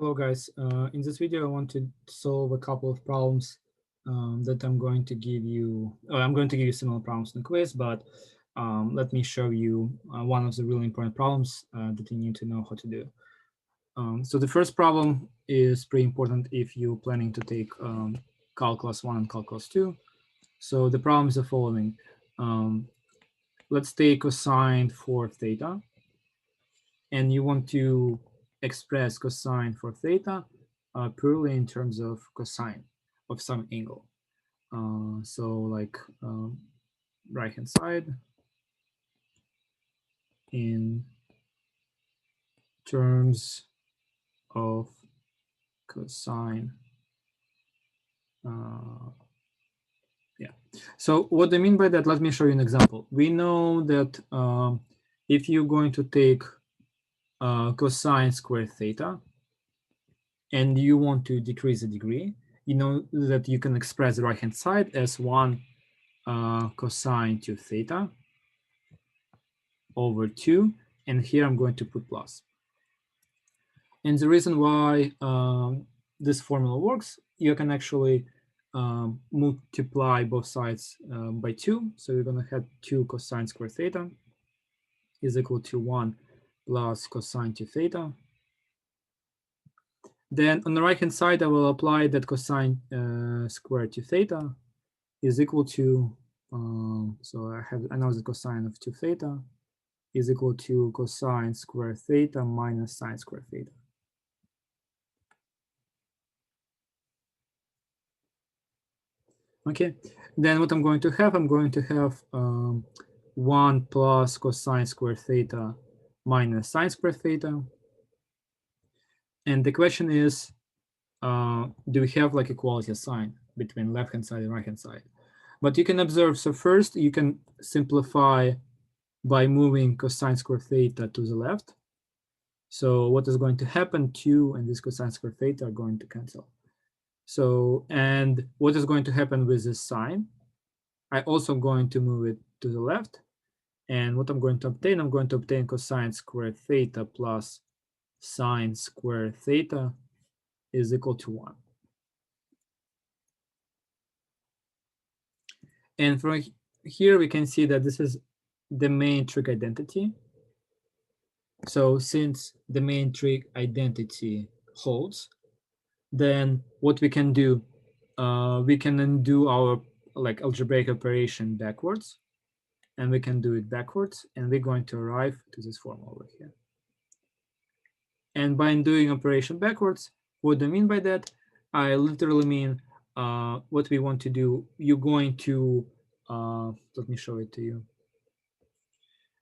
Hello guys, in this video I want to solve a couple of problems that I'm going to give you. I'm going to give you similar problems in the quiz, but let me show you one of the really important problems that you need to know how to do. So the first problem is pretty important if you're planning to take Calculus 1 and Calculus 2. So the problem is the following. Let's take cosine for theta, and you want to express cosine for theta purely in terms of cosine of some angle. So like right hand side in terms of cosine. Yeah. So what I mean by that, let me show you an example. We know that if you're going to take cosine squared theta and you want to decrease the degree, you know that you can express the right hand side as 1 cosine to theta over 2, and here I'm going to put plus. And the reason why this formula works, you can actually multiply both sides by 2. So you're going to have 2 cosine squared theta is equal to 1 plus cosine to theta. Then on the right hand side, I will apply that cosine squared to theta is equal to, so I know the cosine of 2 theta is equal to cosine squared theta minus sine squared theta. Okay, then what I'm going to have 1 plus cosine squared theta minus sine squared theta. And the question is, do we have like equality sign between left hand side and right hand side? But you can observe, so first you can simplify by moving cosine squared theta to the left. So what is going to happen, 2 and this cosine squared theta are going to cancel. So, and what is going to happen with this sign? I also going to move it to the left. And what I'm going to obtain cosine squared theta plus sine squared theta is equal to 1. And from here we can see that this is the main trig identity. So since the main trig identity holds, then what we can do, we can undo our like algebraic operation backwards, and we can do it backwards, and we're going to arrive to this formula over here. And by undoing operation backwards, what do I mean by that? I literally mean what we want to do. You're going to, let me show it to you.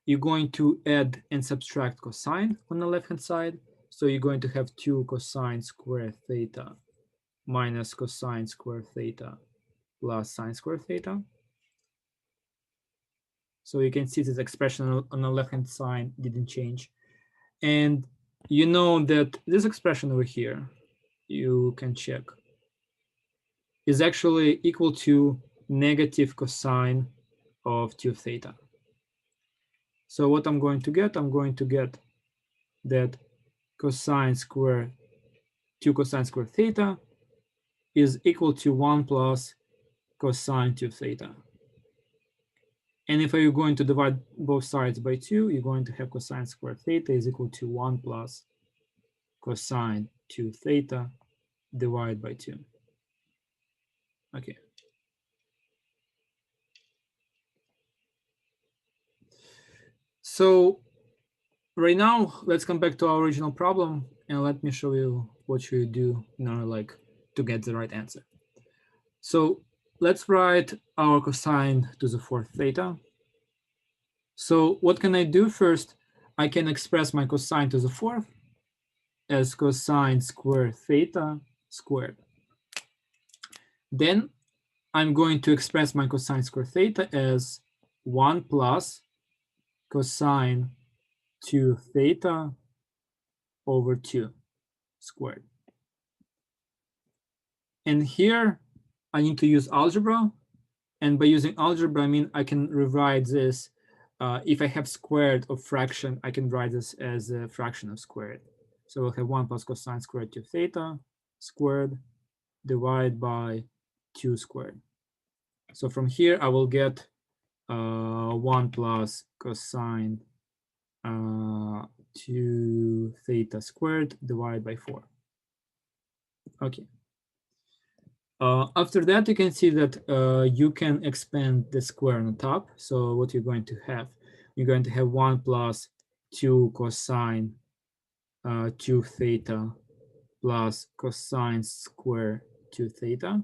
You're going to add and subtract cosine on the left-hand side. So you're going to have 2 cosine squared theta minus cosine squared theta plus sine squared theta. So you can see this expression on the left-hand side didn't change. And you know that this expression over here, you can check, is actually equal to negative cosine of 2 theta. So what I'm going to get that cosine squared, 2 cosine squared theta is equal to 1 plus cosine 2 theta. And if you're going to divide both sides by 2, you're going to have cosine squared theta is equal to 1 plus cosine 2 theta divided by 2. Okay. So right now, let's come back to our original problem, and let me show you what you do in order like to get the right answer. So let's write our cosine to the 4th theta. So what can I do first? I can express my cosine to the 4th as cosine squared theta squared. Then I'm going to express my cosine squared theta as 1 plus cosine 2 theta over 2 squared. And here I need to use algebra. And by using algebra, I mean I can rewrite this. If I have squared of fraction, I can write this as a fraction of squared. So we'll have 1 plus cosine squared 2 theta squared divided by 2 squared. So from here, I will get 1 plus cosine 2 theta squared divided by 4. Okay. After that, you can see that you can expand the square on the top. So what you're going to have, you're going to have 1 plus 2 cosine 2 theta plus cosine square 2 theta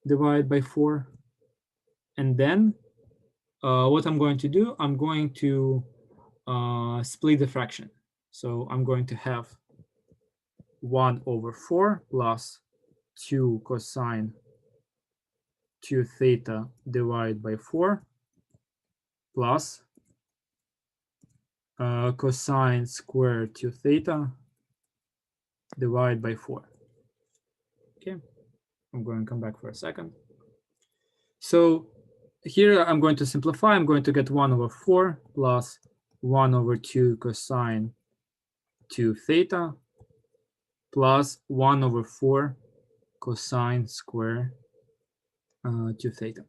divided by 4. And then what I'm going to do, I'm going to split the fraction. So I'm going to have 1 over 4 plus 2 cosine 2 theta divided by 4 plus cosine squared 2 theta divided by 4. Okay, I'm going to come back for a second. So here I'm going to simplify. I'm going to get 1 over 4 plus 1 over 2 cosine 2 theta plus 1 over 4 cosine square 2 theta.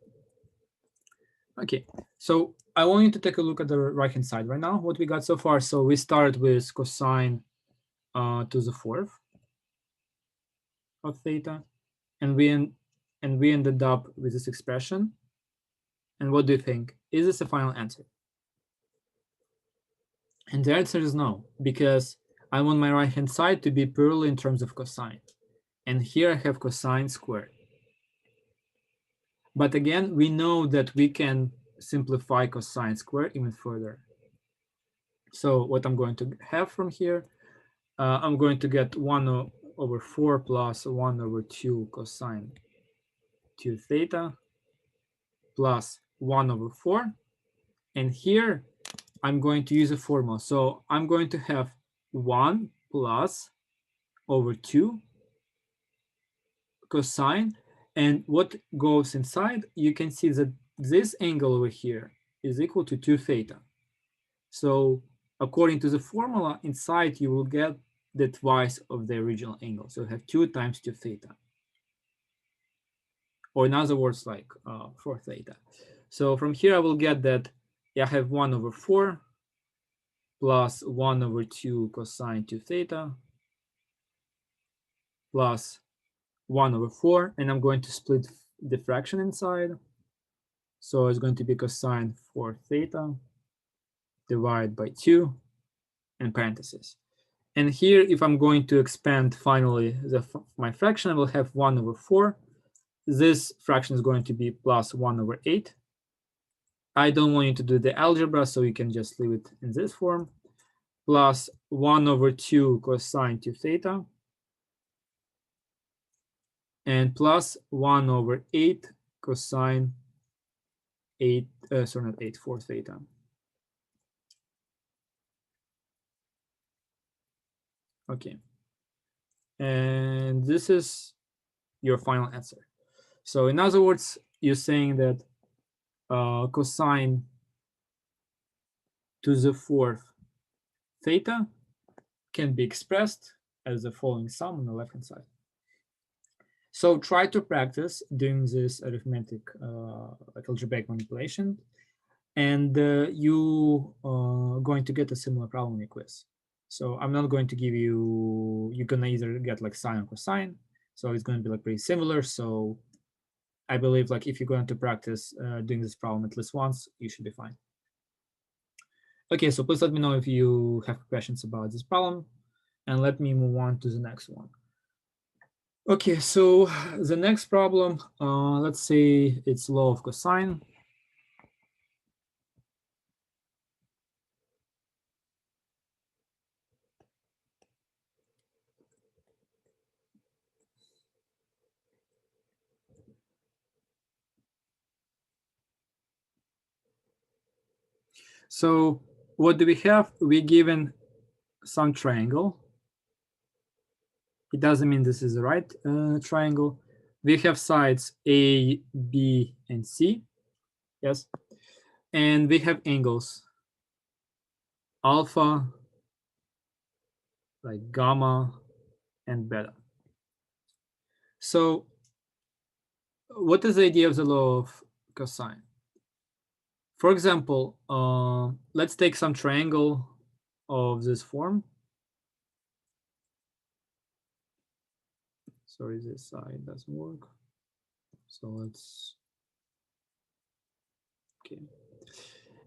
Okay, so I want you to take a look at the right hand side right now, what we got so far. So we started with cosine to the 4th of theta, and we ended up with this expression. And what do you think? Is this a final answer? And the answer is no, because I want my right hand side to be purely in terms of cosine. And here I have cosine squared. But again, we know that we can simplify cosine squared even further. So what I'm going to have from here, I'm going to get 1 over 4 plus 1 over 2 cosine 2 theta plus 1 over 4. And here I'm going to use a formula. So I'm going to have 1 plus over 2 cosine. And what goes inside, you can see that this angle over here is equal to 2 theta. So according to the formula, inside you will get the twice of the original angle. So you have 2 times 2 theta. Or in other words, like 4 theta. So from here, I will get that I have 1 over 4 plus 1 over 2 cosine 2 theta plus 1 over 4. And I'm going to split the fraction inside. So it's going to be cosine 4 theta divided by 2 and parentheses. And here, if I'm going to expand finally my fraction, I will have 1 over 4. This fraction is going to be plus 1 over 8. I don't want you to do the algebra, so you can just leave it in this form. Plus 1 over 2 cosine 2 theta. And plus 1 over 8 cosine 4 theta. Okay. And this is your final answer. So in other words, you're saying that cosine to the 4th theta can be expressed as the following sum on the left-hand side. So try to practice doing this arithmetic algebraic manipulation, and you are going to get a similar problem in your quiz. So I'm not going to give you, you're gonna either get like sine or cosine. So it's going to be like pretty similar. So I believe like if you're going to practice doing this problem at least once, you should be fine. Okay, so please let me know if you have questions about this problem, and let me move on to the next one. Okay, so the next problem, let's say it's law of cosine. So what do we have? We're given some triangle. It doesn't mean this is the right triangle. We have sides A, B, and C. Yes. And we have angles alpha, like gamma and beta. So what is the idea of the law of cosine? For example, let's take some triangle of this form. Sorry, this side doesn't work. So let's, okay.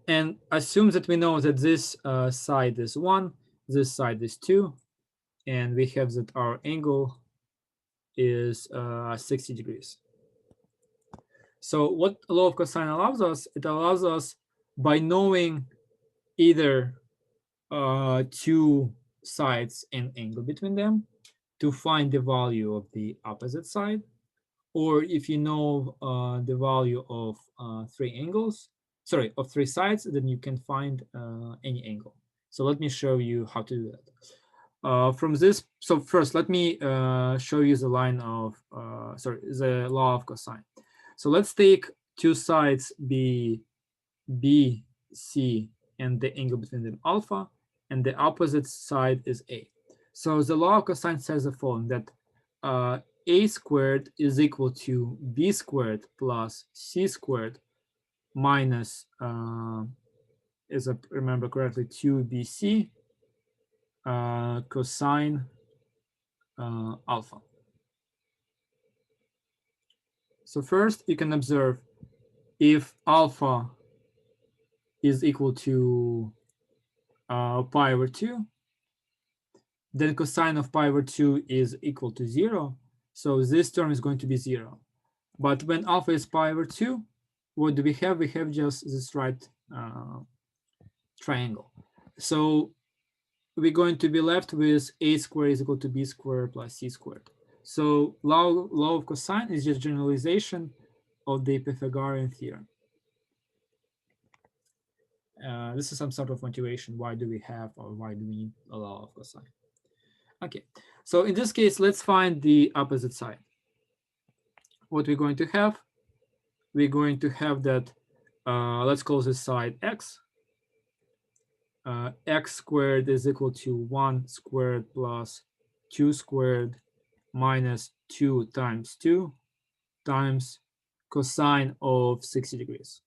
And assume that we know that this side is 1, this side is 2, and we have that our angle is 60 degrees. So what law of cosine allows us? It allows us, by knowing either two sides and angle between them, to find the value of the opposite side. Or if you know the value of of three sides, then you can find any angle. So let me show you how to do that. From this, so first let me show you the line of, the law of cosine. So let's take two sides B, C, and the angle between them alpha, and the opposite side is A. So the law of cosine says the following, that A squared is equal to B squared plus C squared minus, as I remember correctly, 2BC cosine alpha. So first you can observe, if alpha is equal to pi over 2, then cosine of pi over 2 is equal to 0. So this term is going to be 0. But when alpha is pi over 2, what do we have? We have just this right triangle. So we're going to be left with a squared is equal to b squared plus c squared. So law of cosine is just generalization of the Pythagorean theorem. This is some sort of motivation. Why do we have, or why do we need a law of cosine? Okay, so in this case, let's find the opposite side. What we're going to have, that, let's call this side x. X squared is equal to 1 squared plus 2 squared minus 2 times 2 times cosine of 60 degrees.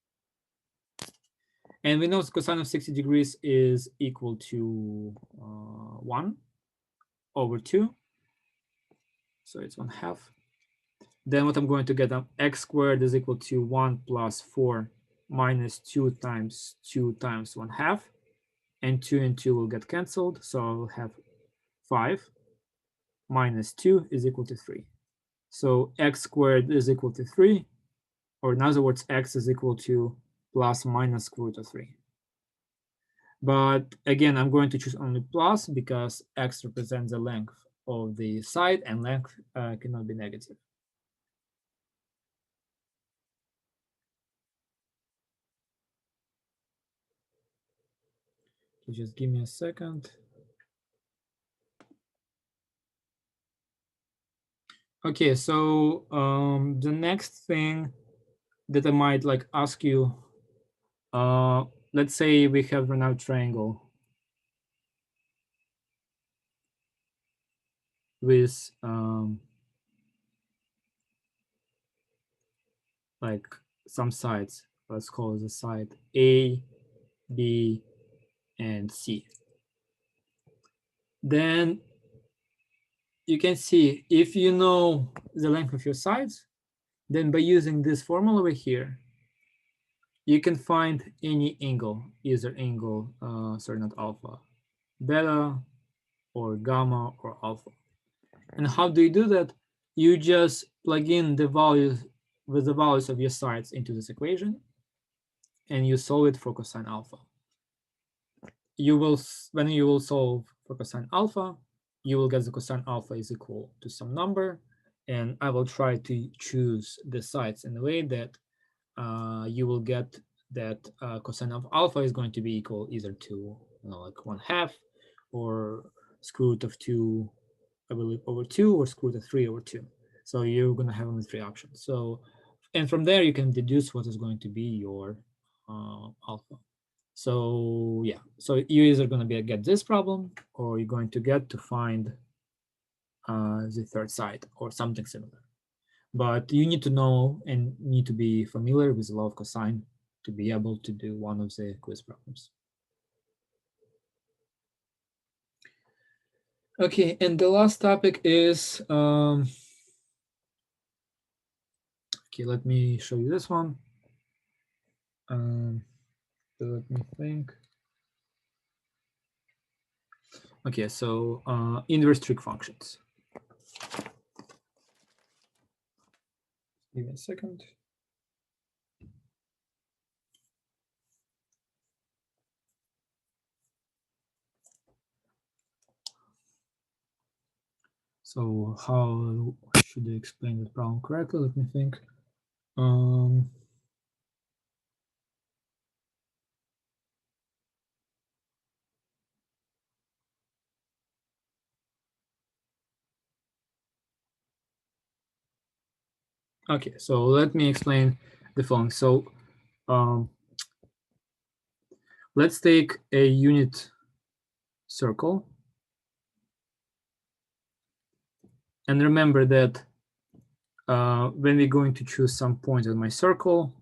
And we know cosine of 60 degrees is equal to 1 over 2. So it's 1/2. Then what I'm going to get, x squared is equal to 1 plus 4 minus 2 times 1/2. And 2 and 2 will get canceled. So I'll have 5 minus 2 is equal to 3. So x squared is equal to 3. Or in other words, x is equal to plus minus square root of 3. But again, I'm going to choose only plus because x represents the length of the side, and length cannot be negative. So just give me a second. Okay, so the next thing that I might ask you, let's say we have an out triangle with some sides. Let's call the side A, B, and C. Then you can see, if you know the length of your sides, then by using this formula over here, you can find any angle, either angle, not alpha, beta, or gamma, or alpha. And how do you do that? You just plug in the values with the values of your sides into this equation, and you solve it for cosine alpha. When you will solve for cosine alpha, you will get the cosine alpha is equal to some number, and I will try to choose the sides in a way that you will get that cosine of alpha is going to be equal either to 1/2, or square root of 2, I believe, over 2, or square root of 3 over 2. So you're going to have only 3 options. So, and from there you can deduce what is going to be your alpha. So yeah, so you're either going to get this problem, or you're going to get to find the third side or something similar. But you need to know and need to be familiar with the law of cosine to be able to do one of the quiz problems. Okay, and the last topic is, okay, let me show you this one. So let me think. Okay, so inverse trig functions. Give me a second. So how should I explain the problem correctly? Let me think. Okay, so let me explain the following. So let's take a unit circle. And remember that when we're going to choose some point on my circle,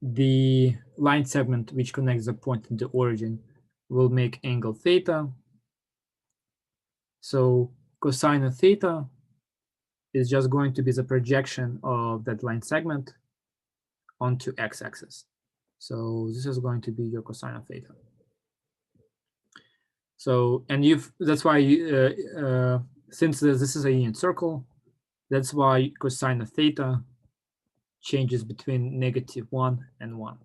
the line segment which connects the point and the origin will make angle theta. So cosine of theta is just going to be the projection of that line segment onto x-axis. So this is going to be your cosine of theta. So, and that's why since this is a unit circle, that's why cosine of theta changes between -1 and 1.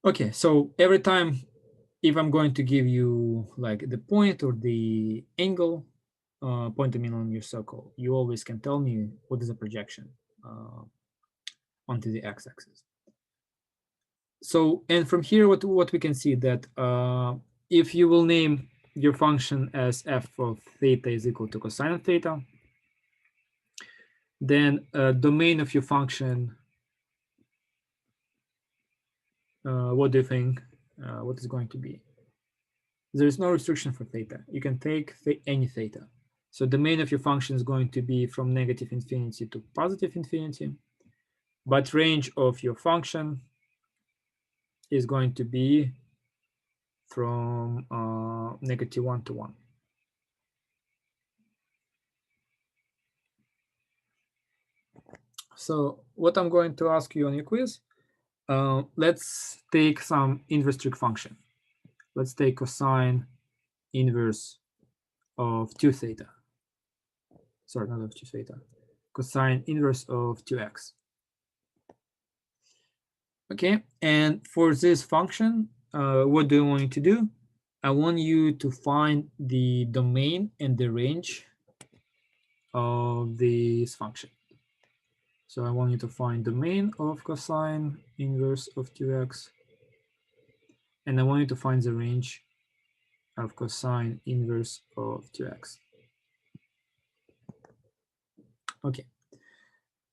Okay, so every time if I'm going to give you like the point or the angle, point them in on your circle, you always can tell me what is the projection onto the x-axis. So, and from here, what we can see that if you will name your function as f of theta is equal to cosine of theta, then domain of your function, what do you think? What is going to be? There is no restriction for theta. You can take any theta. So the domain of your function is going to be from -infinity to +infinity, but range of your function is going to be from -1 to 1. So what I'm going to ask you on your quiz, let's take some inverse trig function. Let's take cosine inverse of 2 theta. Sorry, not of 2 theta. Cosine inverse of 2x. Okay, and for this function, what do I want you to do? I want you to find the domain and the range of this function. So I want you to find domain of cosine inverse of 2x, and I want you to find the range of cosine inverse of 2x. Okay,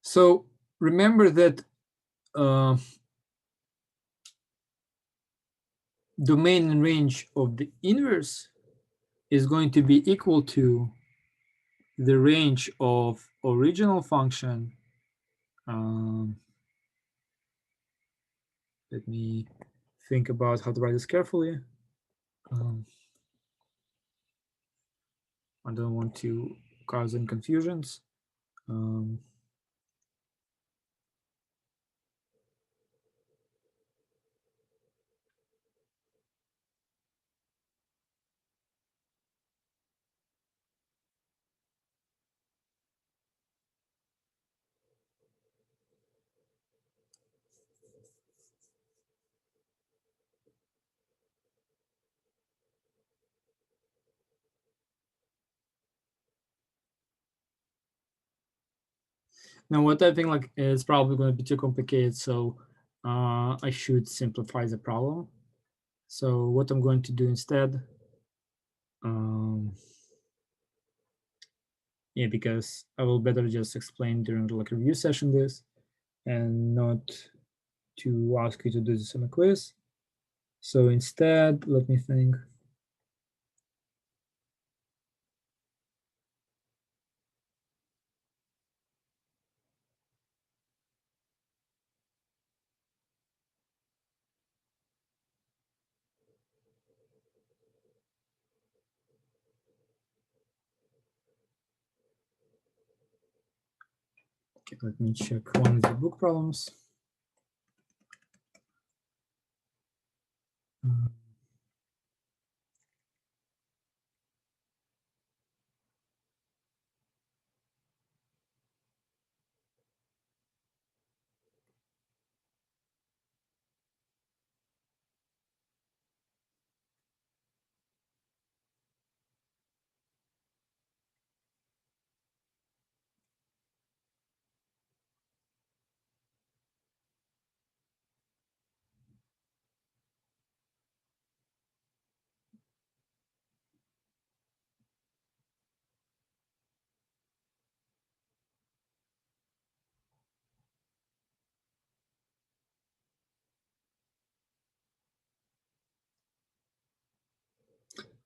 so remember that domain and range of the inverse is going to be equal to the range of original function. Let me think about how to write this carefully. I don't want to cause any confusions. Now, what I think like is probably going to be too complicated, so I should simplify the problem. So what I'm going to do instead, yeah, because I will better just explain during the like review session this, and not to ask you to do this on a quiz. So instead, let me think. Okay, let me check one of the book problems.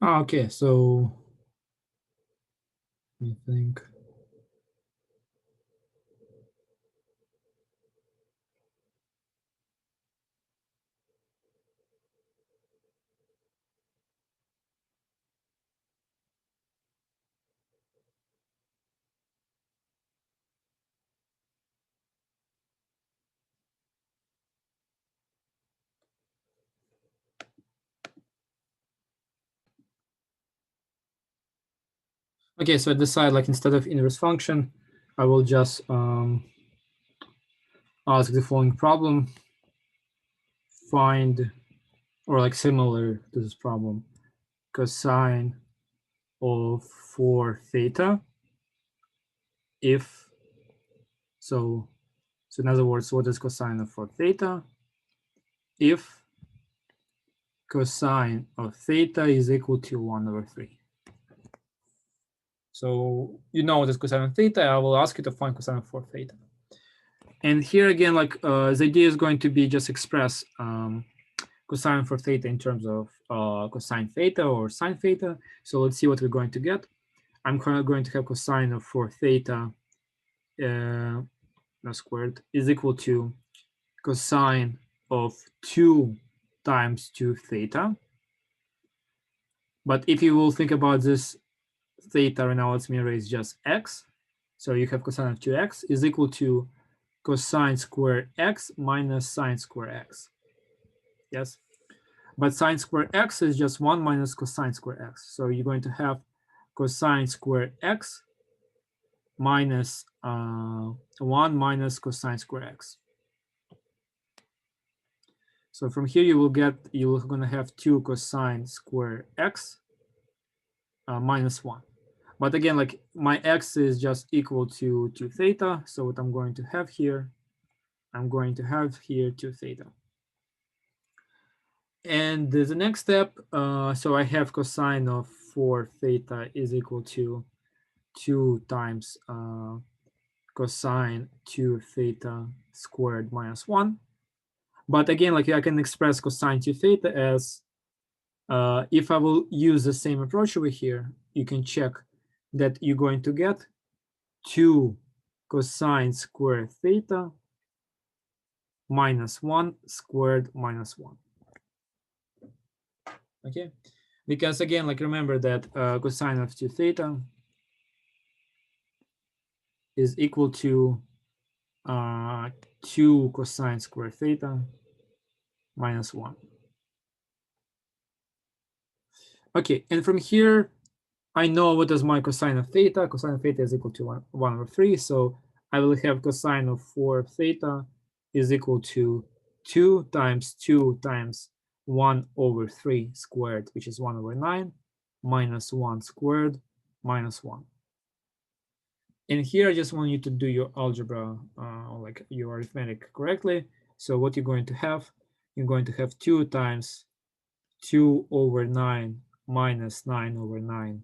Okay, so let me think. Okay, so I decide like instead of inverse function, I will just ask the following problem. Find, or like similar to this problem, cosine of 4 theta if, so in other words, what is cosine of 4 theta? If cosine of theta is equal to 1/3. So you know what is cosine of theta. I will ask you to find cosine of 4 theta. And here again, like the idea is going to be just express cosine for theta in terms of cosine theta or sine theta. So let's see what we're going to get. I'm going to have cosine of 4 theta squared is equal to cosine of 2 times 2 theta. But if you will think about this theta right now, let's raise just x. So you have cosine of 2x is equal to cosine square x minus sine square x. Yes. But sine square x is just 1 minus cosine square x. So you're going to have cosine square x minus 1 minus cosine square x. So from here you're going to have 2 cosine square x minus 1. But again, like my x is just equal to 2 theta. So what I'm going to have here, I'm going to have here 2 theta. And the next step, so I have cosine of 4 theta is equal to 2 times cosine 2 theta squared minus 1. But again, like I can express cosine 2 theta as, if I will use the same approach over here, you can check that you're going to get 2 cosine squared theta minus 1 squared minus 1. Okay, because again, like remember that cosine of 2 theta is equal to 2 cosine squared theta minus 1. Okay, and from here, I know what is my cosine of theta. Cosine of theta is equal to 1/3. So I will have cosine of 4 theta is equal to 2 times 2 times 1/3 squared, which is 1/9, minus 1 squared minus 1. And here I just want you to do your algebra, like your arithmetic correctly. So what you're going to have, you're going to have 2 times 2/9 minus 9/9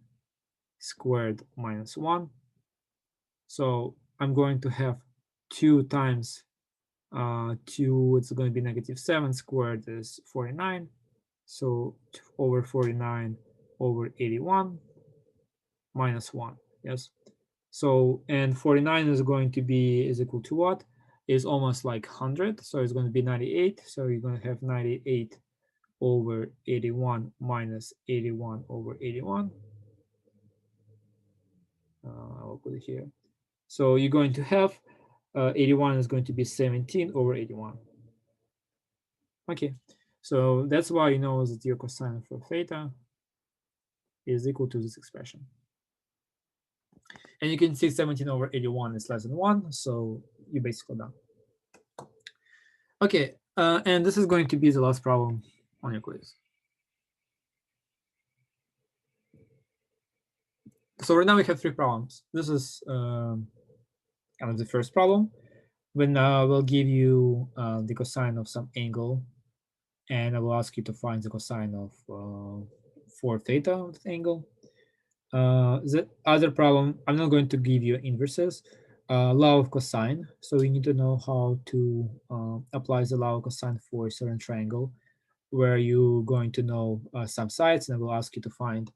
squared minus 1. So I'm going to have 2 times 2, it's going to be -7 squared is 49. So over 49 over 81 minus 1. Yes. So, and 49 is going to be is equal to what? Is almost like 100. So it's going to be 98. So you're going to have 98 over 81 minus 81 over 81. I'll put it here. So you're going to have 81 is going to be 17 over 81. Okay, so that's why you know that your cosine for theta is equal to this expression. And you can see 17 over 81 is less than 1, so you're basically done. Okay, and this is going to be the last problem on your quiz. So right now we have 3 problems. This is kind of the first problem. When we'll give you the cosine of some angle, and I will ask you to find the cosine of 4 theta of the angle. The other problem, I'm not going to give you inverses. Law of cosine. So we need to know how to apply the law of cosine for a certain triangle, where you're going to know some sides, and I will ask you to find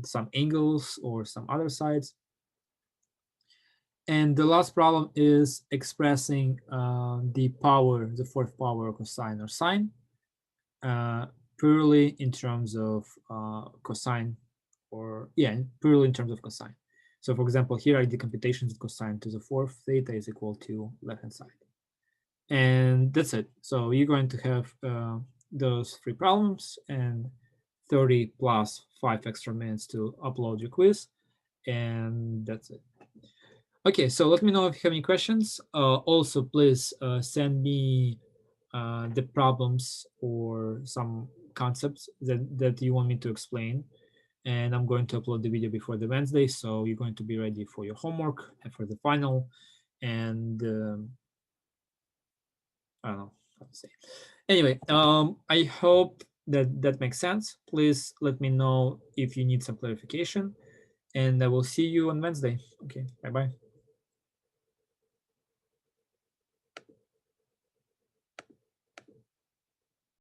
some angles or some other sides. And the last problem is expressing the power, the fourth power of cosine or sine, purely in terms of cosine, or yeah, purely in terms of cosine. So for example, here I did computations with cosine to the fourth theta is equal to left-hand side. And that's it. So you're going to have those 3 problems and 30 plus 5 extra minutes to upload your quiz. And that's it. Okay, so let me know if you have any questions. Also, please send me the problems or some concepts that you want me to explain. And I'm going to upload the video before the Wednesday, so you're going to be ready for your homework and for the final. And I don't know how to say. Anyway, I hope that makes sense. Please let me know if you need some clarification, and I will see you on Wednesday. Okay, bye-bye.